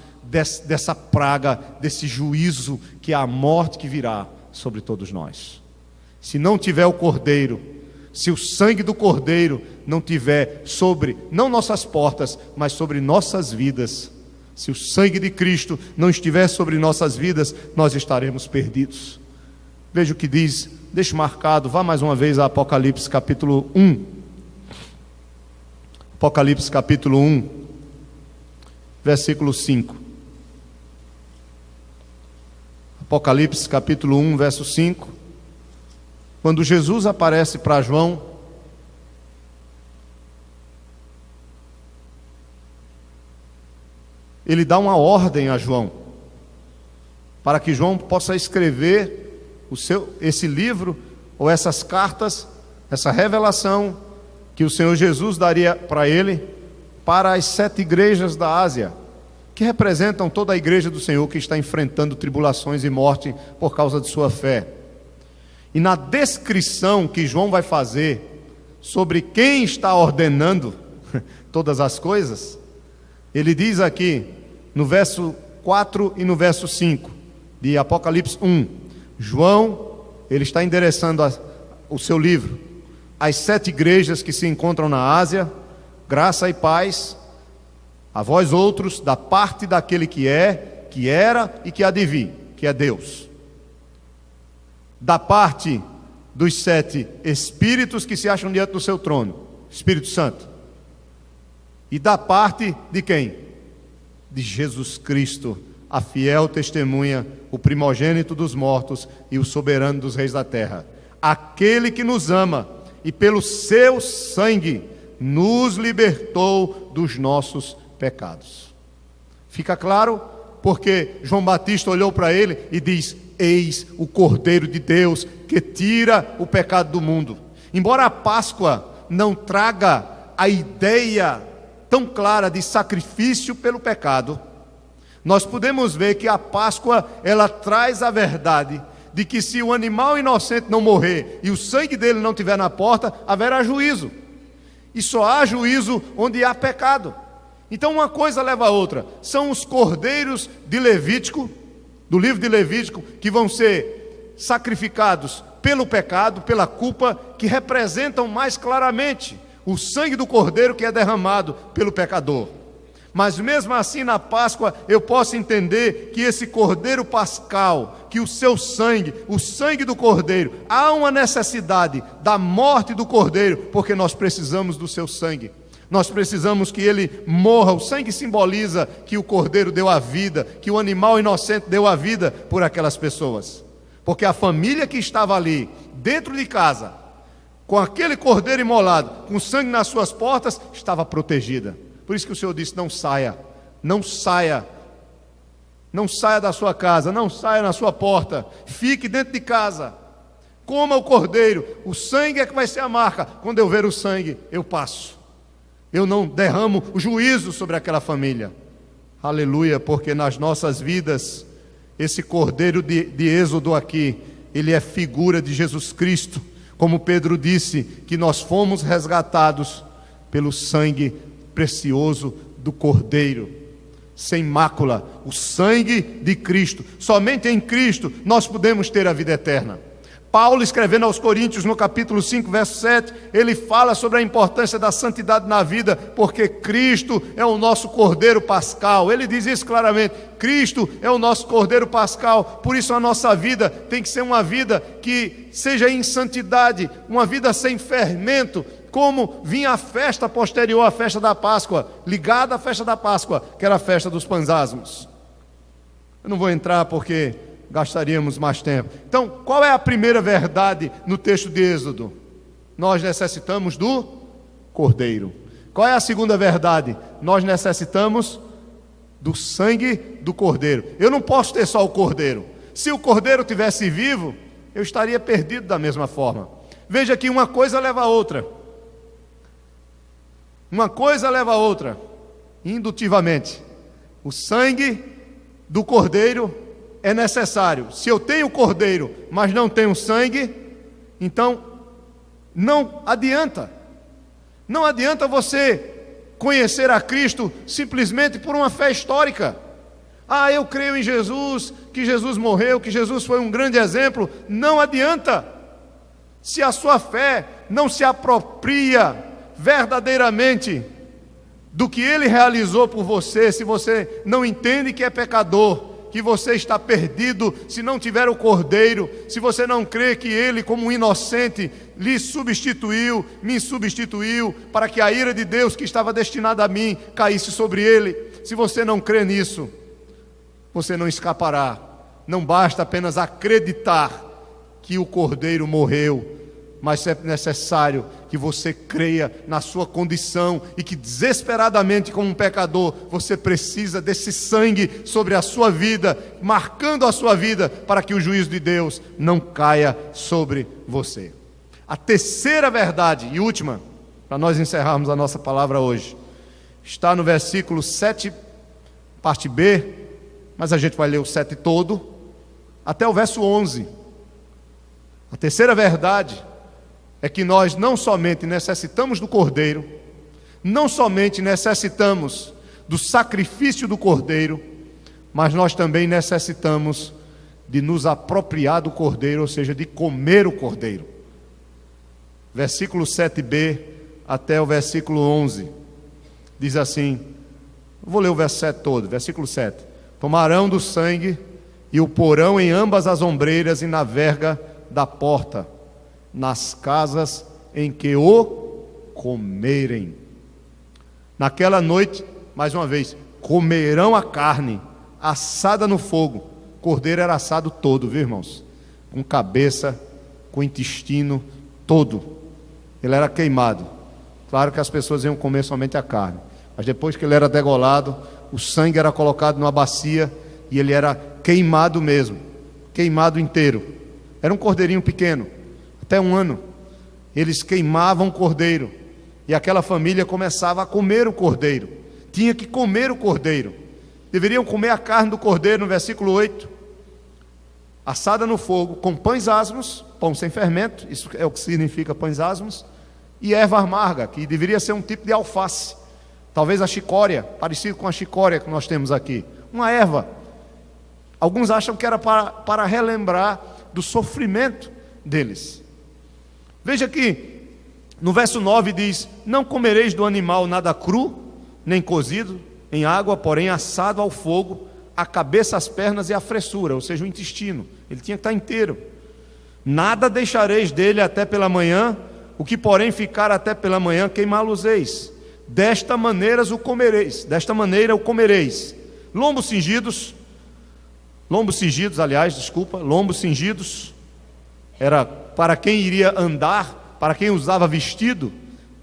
dessa praga, desse juízo que é a morte que virá sobre todos nós. Se não tiver o Cordeiro, se o sangue do Cordeiro não tiver sobre, não nossas portas, mas sobre nossas vidas, se o sangue de Cristo não estiver sobre nossas vidas, nós estaremos perdidos. Veja o que diz, deixe marcado, vá mais uma vez a Apocalipse capítulo 1. Apocalipse capítulo 1, versículo 5. Apocalipse capítulo 1, verso 5. Quando Jesus aparece para João, ele dá uma ordem a João, para que João possa escrever esse livro, ou essas cartas, essa revelação, que o Senhor Jesus daria para ele, para as 7 igrejas da Ásia, que representam toda a igreja do Senhor, que está enfrentando tribulações e morte por causa de sua fé. E na descrição que João vai fazer, sobre quem está ordenando todas as coisas, ele diz aqui, no verso 4 e no verso 5, de Apocalipse 1, João, ele está endereçando o seu livro, às 7 igrejas que se encontram na Ásia, graça e paz, a vós outros, da parte daquele que é, que era e que há de vir, que é Deus. Da parte dos 7 espíritos que se acham diante do seu trono, Espírito Santo. E da parte de quem? De Jesus Cristo, a fiel testemunha, o primogênito dos mortos e o soberano dos reis da terra. Aquele que nos ama e pelo seu sangue nos libertou dos nossos pecados. Fica claro? Porque João Batista olhou para ele e diz: eis o Cordeiro de Deus que tira o pecado do mundo. Embora a Páscoa não traga a ideia tão clara de sacrifício pelo pecado, nós podemos ver que a Páscoa, ela traz a verdade de que se o animal inocente não morrer e o sangue dele não estiver na porta, haverá juízo. E só há juízo onde há pecado. Então uma coisa leva a outra. São os cordeiros de Levítico, do livro de Levítico, que vão ser sacrificados pelo pecado, pela culpa, que representam mais claramente o sangue do cordeiro que é derramado pelo pecador. Mas mesmo assim na Páscoa eu posso entender que esse cordeiro pascal, que o seu sangue, o sangue do cordeiro, há uma necessidade da morte do cordeiro, porque nós precisamos do seu sangue. Nós precisamos que ele morra. O sangue simboliza que o cordeiro deu a vida, que o animal inocente deu a vida por aquelas pessoas. porque a família que estava ali, dentro de casa, com aquele cordeiro imolado, com sangue nas suas portas, estava protegida. Por isso que o Senhor disse: não saia, não saia, não saia da sua casa, não saia na sua porta, fique dentro de casa, coma o cordeiro, o sangue é que vai ser a marca. Quando eu ver o sangue, eu passo, eu não derramo o juízo sobre aquela família. Aleluia, porque nas nossas vidas, esse cordeiro de Êxodo aqui, ele é figura de Jesus Cristo, como Pedro disse, que nós fomos resgatados pelo sangue precioso do cordeiro, sem mácula, o sangue de Cristo. Somente em Cristo nós podemos ter a vida eterna. Paulo, escrevendo aos Coríntios, no capítulo 5, verso 7, ele fala sobre a importância da santidade na vida, porque Cristo é o nosso Cordeiro Pascal. Ele diz isso claramente: Cristo é o nosso Cordeiro Pascal. Por isso a nossa vida tem que ser uma vida que seja em santidade, uma vida sem fermento, como vinha a festa posterior à festa da Páscoa, ligada à festa da Páscoa, que era a festa dos pães asmos. Eu não vou entrar porque gastaríamos mais tempo. Então, qual é a primeira verdade no texto de Êxodo? Nós necessitamos do cordeiro. Qual é a segunda verdade? Nós necessitamos do sangue do cordeiro. Eu não posso ter só o cordeiro. Se o cordeiro tivesse vivo, eu estaria perdido da mesma forma. Veja que uma coisa leva a outra. Uma coisa leva a outra, indutivamente. O sangue do cordeiro é necessário. Se eu tenho cordeiro, mas não tenho sangue, então não adianta. Não adianta você conhecer a Cristo simplesmente por uma fé histórica. Ah, eu creio em Jesus, que Jesus morreu, que Jesus foi um grande exemplo. Não adianta. Se a sua fé não se apropria verdadeiramente do que Ele realizou por você, se você não entende que é pecador, que você está perdido, se não tiver o cordeiro, se você não crê que Ele, como um inocente, lhe substituiu, me substituiu, para que a ira de Deus que estava destinada a mim caísse sobre Ele, se você não crê nisso, você não escapará. Não basta apenas acreditar que o cordeiro morreu, mas é necessário que você creia na sua condição e que desesperadamente, como um pecador, você precisa desse sangue sobre a sua vida, marcando a sua vida, para que o juízo de Deus não caia sobre você. A terceira verdade e última, para nós encerrarmos a nossa palavra hoje, está no versículo 7, parte B, mas a gente vai ler o 7 todo, até o verso 11. A terceira verdade é que nós não somente necessitamos do cordeiro, não somente necessitamos do sacrifício do cordeiro, mas nós também necessitamos de nos apropriar do cordeiro, ou seja, de comer o cordeiro. Versículo 7b até o versículo 11, diz assim, vou ler o verso 7 todo, versículo 7. Tomarão do sangue e o porão em ambas as ombreiras e na verga da porta, nas casas em que o comerem. Naquela noite, mais uma vez, comerão a carne assada no fogo. O cordeiro era assado todo, viu, irmãos? Com cabeça, com intestino, todo. Ele era queimado. Claro que as pessoas iam comer somente a carne, mas depois que ele era degolado, o sangue era colocado numa bacia e ele era queimado mesmo, queimado inteiro. Era um cordeirinho pequeno, até 1 ano. Eles queimavam o cordeiro e aquela família começava a comer o cordeiro. Tinha que comer o cordeiro. Deveriam comer a carne do cordeiro, no versículo 8, assada no fogo, com pães asmos, pão sem fermento, isso é o que significa pães asmos, e erva amarga, que deveria ser um tipo de alface, talvez a chicória, parecido com a chicória que nós temos aqui, uma erva. Alguns acham que era para relembrar do sofrimento deles. Veja que no verso 9 diz: não comereis do animal nada cru, nem cozido em água, porém assado ao fogo, a cabeça, as pernas e a fressura, ou seja, o intestino. Ele tinha que estar inteiro. Nada deixareis dele até pela manhã, o que porém ficar até pela manhã queimá-los-eis. Desta maneira o comereis. Lombos cingidos, lombos cingidos, lombos cingidos, era para quem iria andar, para quem usava vestido.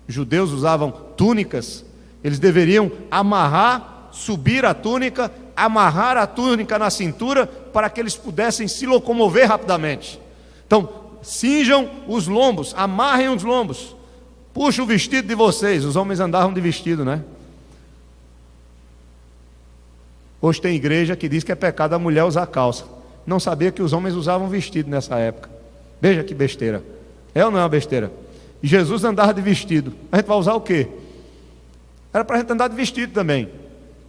Os judeus usavam túnicas, eles deveriam subir a túnica, amarrar a túnica na cintura, para que eles pudessem se locomover rapidamente. Então, cinjam os lombos, amarrem os lombos, puxa o vestido de vocês. Os homens andavam de vestido, né? Hoje tem igreja que diz que é pecado a mulher usar calça. Não sabia que os homens usavam vestido nessa época. Veja que besteira. É ou não é uma besteira? E Jesus andava de vestido. A gente vai usar o quê? Era para a gente andar de vestido também.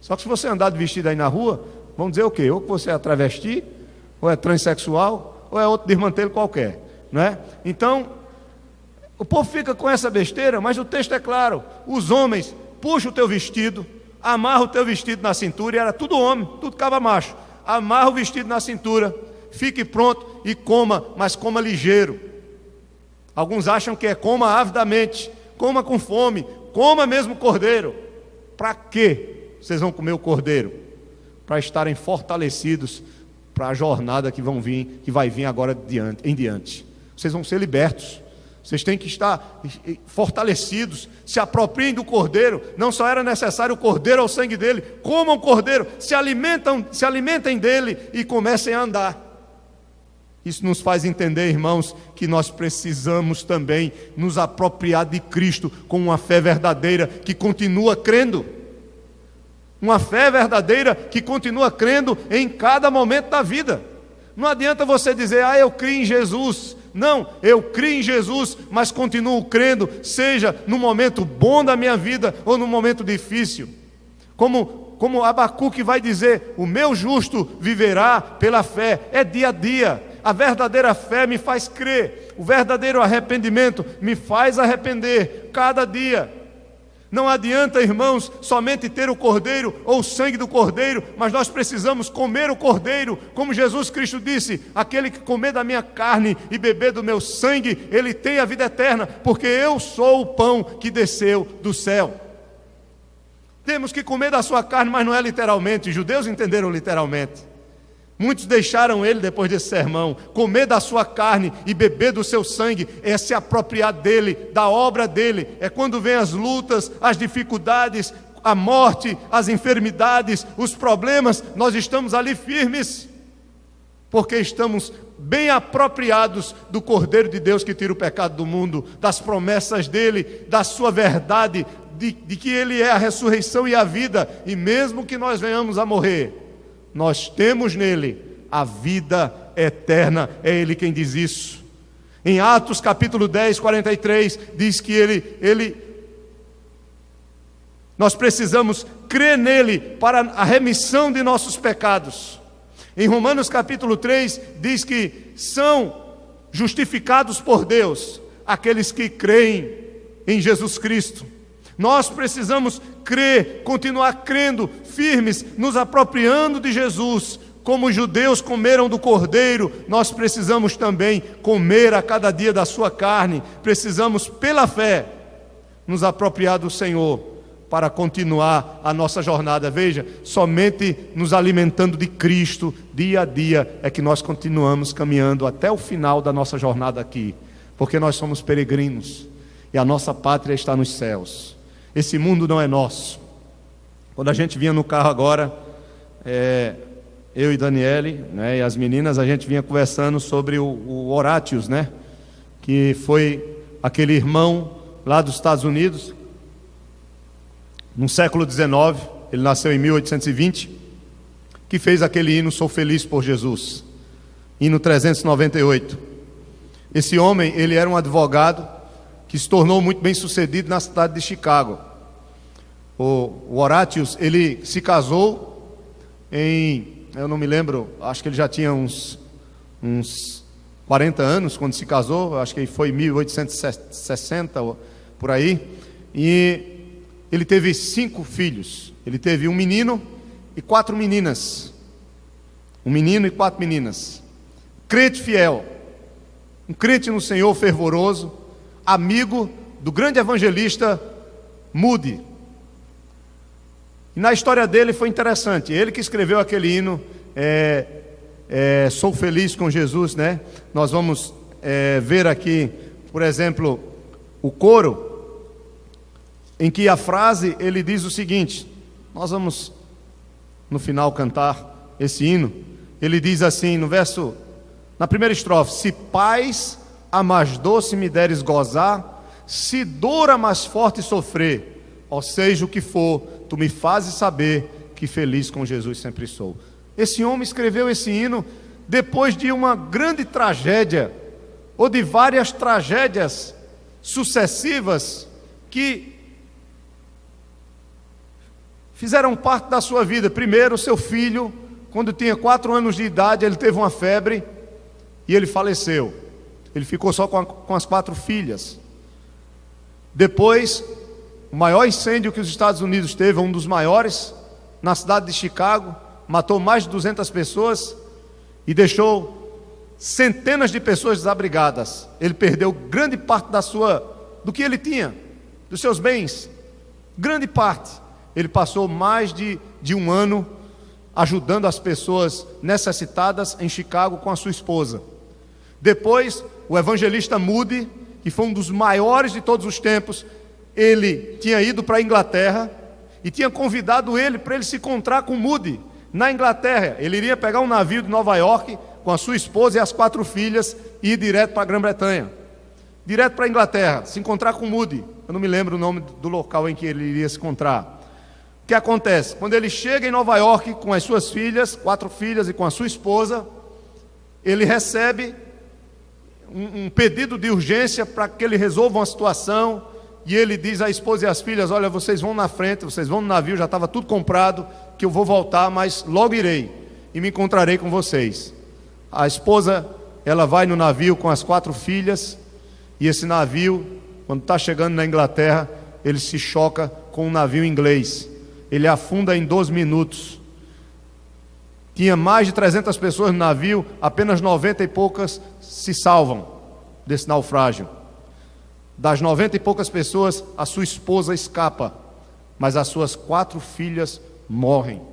Só que se você andar de vestido aí na rua, vão dizer o quê? Ou que você é travesti, ou é transexual, ou é outro desmantelo qualquer, não é? Então, o povo fica com essa besteira, mas o texto é claro. Os homens, puxa o teu vestido, amarra o teu vestido na cintura, e era tudo homem, tudo cava macho. Amarra o vestido na cintura, fique pronto e coma, mas coma ligeiro. Alguns acham que é coma avidamente, coma com fome, coma mesmo cordeiro. Para quê vocês vão comer o cordeiro? Para estarem fortalecidos para a jornada que vai vir agora em diante. Vocês vão ser libertos. Vocês têm que estar fortalecidos, se apropriem do cordeiro. Não só era necessário o cordeiro ao sangue dele, comam o cordeiro, se alimentem dele e comecem a andar. Isso nos faz entender, irmãos, que nós precisamos também nos apropriar de Cristo com uma fé verdadeira que continua crendo. Uma fé verdadeira que continua crendo em cada momento da vida. Não adianta você dizer, eu creio em Jesus. Não, eu creio em Jesus, mas continuo crendo, seja no momento bom da minha vida ou no momento difícil. Como Abacuque vai dizer, o meu justo viverá pela fé. É dia a dia. A verdadeira fé me faz crer. O verdadeiro arrependimento me faz arrepender cada dia. Não adianta, irmãos, somente ter o cordeiro ou o sangue do cordeiro, mas nós precisamos comer o cordeiro, como Jesus Cristo disse, aquele que comer da minha carne e beber do meu sangue, ele tem a vida eterna, porque eu sou o pão que desceu do céu. Temos que comer da sua carne, mas não é literalmente, os judeus entenderam literalmente. Muitos deixaram ele depois desse sermão. Comer da sua carne e beber do seu sangue é se apropriar dele, da obra dele. É quando vem as lutas, as dificuldades, a morte, as enfermidades, os problemas, nós estamos ali firmes, porque estamos bem apropriados do Cordeiro de Deus que tira o pecado do mundo, das promessas dele, da sua verdade, de que ele é a ressurreição e a vida, e mesmo que nós venhamos a morrer, nós temos nele a vida eterna. É ele quem diz isso. Em Atos capítulo 10, 43, diz que nós precisamos crer nele para a remissão de nossos pecados. Em Romanos capítulo 3, diz que são justificados por Deus aqueles que creem em Jesus Cristo. Nós precisamos crer, continuar crendo, firmes, nos apropriando de Jesus. Como os judeus comeram do cordeiro, nós precisamos também comer a cada dia da sua carne. Precisamos, pela fé, nos apropriar do Senhor para continuar a nossa jornada. Veja, somente nos alimentando de Cristo, dia a dia, é que nós continuamos caminhando até o final da nossa jornada aqui. Porque nós somos peregrinos e a nossa pátria está nos céus. Esse mundo não é nosso. Quando a gente vinha no carro agora, eu e Daniele, né, e as meninas, a gente vinha conversando sobre o Horatius, né, que foi aquele irmão lá dos Estados Unidos, no século XIX, ele nasceu em 1820, que fez aquele hino Sou Feliz por Jesus, hino 398. Esse homem, ele era um advogado que se tornou muito bem sucedido na cidade de Chicago. O Horatius, ele se casou eu não me lembro, acho que ele já tinha uns 40 anos quando se casou, acho que foi em 1860, por aí, e ele teve 5 filhos. Ele teve um menino e 4 meninas. Um menino e 4 meninas. Crente fiel, um crente no Senhor fervoroso, amigo do grande evangelista Moody. E na história dele foi interessante. Ele que escreveu aquele hino, sou feliz com Jesus, né? Nós vamos ver aqui, por exemplo, o coro, em que a frase, ele diz o seguinte, nós vamos no final cantar esse hino, ele diz assim, na primeira estrofe: se paz a mais doce me deres gozar, se dor a mais forte sofrer, ou seja o que for, tu me fazes saber que feliz com Jesus sempre sou. Esse homem escreveu esse hino depois de uma grande tragédia, ou de várias tragédias sucessivas que fizeram parte da sua vida. Primeiro, seu filho, quando tinha 4 anos de idade, ele teve uma febre e ele faleceu. Ele ficou só com as 4 filhas. Depois, o maior incêndio que os Estados Unidos teve, um dos maiores, na cidade de Chicago, matou mais de 200 pessoas e deixou centenas de pessoas desabrigadas. Ele perdeu grande parte do que ele tinha, dos seus bens, grande parte. Ele passou mais de um ano ajudando as pessoas necessitadas em Chicago com a sua esposa. Depois, o evangelista Moody, que foi um dos maiores de todos os tempos, ele tinha ido para a Inglaterra e tinha convidado ele para ele se encontrar com Moody na Inglaterra. Ele iria pegar um navio de Nova York com a sua esposa e as 4 filhas e ir direto para a Grã-Bretanha, direto para a Inglaterra, se encontrar com Moody. Eu não me lembro o nome do local em que ele iria se encontrar. O que acontece? Quando ele chega em Nova York com as suas filhas, 4 filhas e com a sua esposa, ele recebe um pedido de urgência para que ele resolva uma situação, e ele diz à esposa e às filhas: olha, vocês vão na frente, vocês vão no navio, já estava tudo comprado, que eu vou voltar, mas logo irei e me encontrarei com vocês. A esposa, ela vai no navio com as 4 filhas, e esse navio, quando está chegando na Inglaterra, ele se choca com um navio inglês. Ele afunda em 12 minutos. Tinha mais de 300 pessoas no navio, apenas 90 e poucas se salvam desse naufrágio. Das 90 e poucas pessoas, a sua esposa escapa, mas as suas 4 filhas morrem.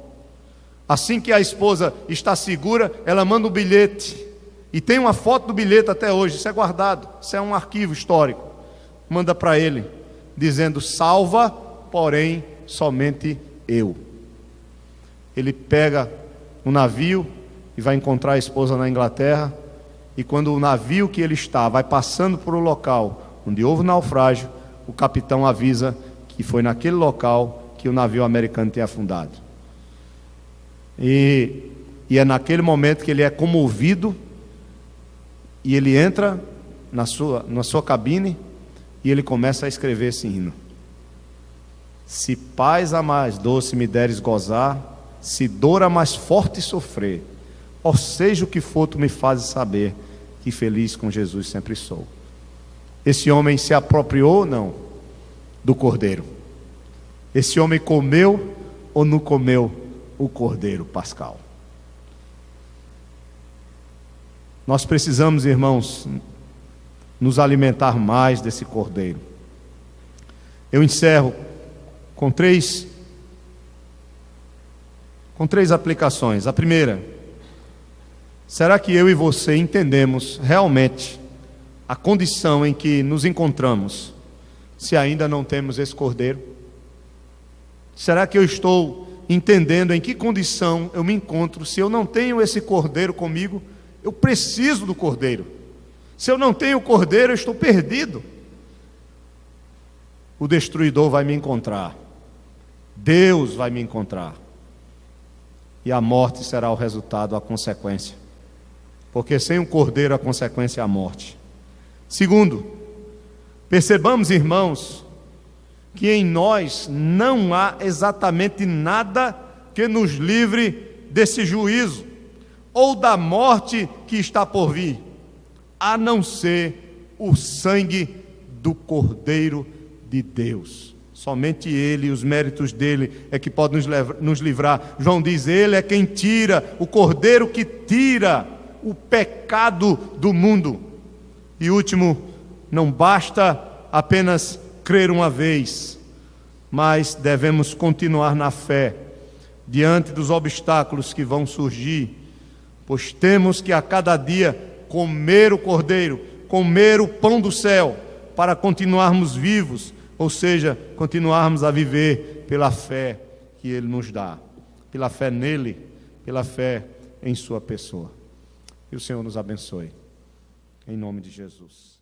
Assim que a esposa está segura, ela manda um bilhete, e tem uma foto do bilhete até hoje, isso é guardado, isso é um arquivo histórico. Manda para ele, dizendo: salva, porém, somente eu. Ele pega um navio e vai encontrar a esposa na Inglaterra, e quando o navio que ele está vai passando por um local onde houve naufrágio, o capitão avisa que foi naquele local que o navio americano tinha afundado. E é naquele momento que ele é comovido, e ele entra na sua cabine e ele começa a escrever esse hino: se paz a mais doce me deres gozar, se dor a mais forte sofrer, ou seja o que for, tu me fazes saber que feliz com Jesus sempre sou. Esse homem se apropriou ou não do cordeiro? Esse homem comeu ou não comeu o cordeiro pascal? Nós precisamos, irmãos, nos alimentar mais desse cordeiro. Eu encerro com três aplicações. A primeira: será que eu e você entendemos realmente a condição em que nos encontramos, se ainda não temos esse cordeiro? Será que eu estou entendendo em que condição eu me encontro, se eu não tenho esse cordeiro comigo? Eu preciso do cordeiro. Se eu não tenho o cordeiro, eu estou perdido. O destruidor vai me encontrar, Deus vai me encontrar, e a morte será o resultado, a consequência, porque sem o cordeiro a consequência é a morte. Segundo, percebamos, irmãos, que em nós não há exatamente nada que nos livre desse juízo ou da morte que está por vir, a não ser o sangue do Cordeiro de Deus. Somente Ele e os méritos dele é que podem nos livrar. João diz: Ele é quem tira, o Cordeiro que tira o pecado do mundo. E último, não basta apenas crer uma vez, mas devemos continuar na fé, diante dos obstáculos que vão surgir, pois temos que a cada dia comer o Cordeiro, comer o pão do céu, para continuarmos vivos, ou seja, continuarmos a viver pela fé que Ele nos dá, pela fé nele, pela fé em sua pessoa. E o Senhor nos abençoe, em nome de Jesus.